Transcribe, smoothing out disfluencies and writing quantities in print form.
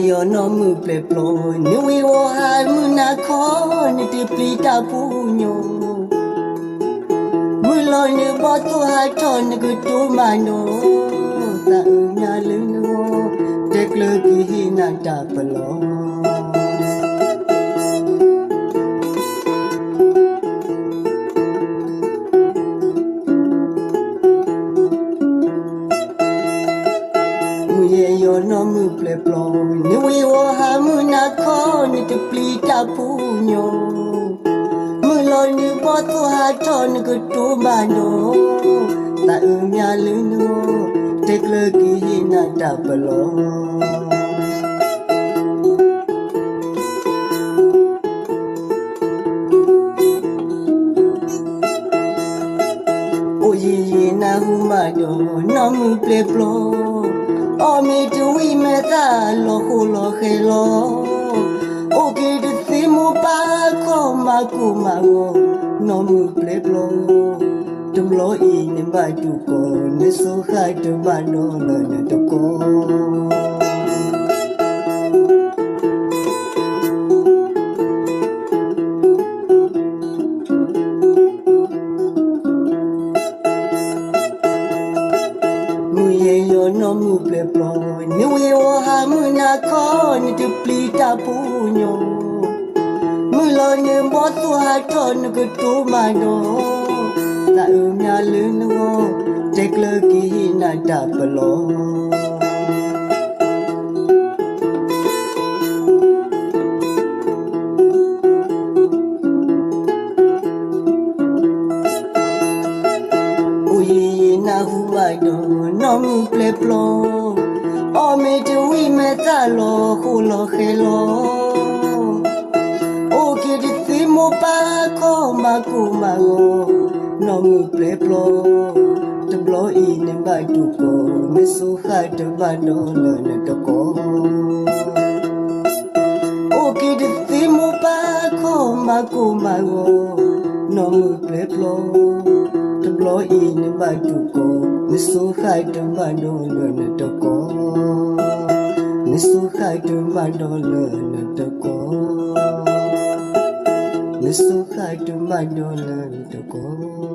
yo no mu ple plo ni we wo ha mu na kho ni ti pli ta pu nyo mu lo ni bo to ha to ni ku to ma no ta nya lu no te kle ki hi na ta plo yo no mu ple plo ni we wo ha mu na kho ni te pli ta pu nyo mu lo ni bo to ha to ni ku to ma no ta nya lu no te kle ki hi na ta plo o ye na hu ma do no mu ple plo o mi tu we me ta lo ho lo he lo o ke de si mo pa ko ma ku ma go no mu ple plo tum lo I ni ba tu ko ni so kha tu ba no na na to ko yo no mu ple plo ni we wo ha mu na kho ni tu pli ta pu nyo mu lo ni bo tu ha to ni ku tu ma no ta nya lu no te kle ki na ta plo na hu ba do no mu ple plo o me tu we me ta lo hu lo he lo o ke de si mo pa ko ma ku ma go no mu ple plo te blo I ne ba tu ko me su kha te ba no lo ne to ko o ke de si mo pa ko ma ku ma go no mu ple plo lo I ni ba tu ko ni so khai tu ba do lo na to ko ni so khai tu ba do lo na to ko ni so khai tu ba do lo na to ko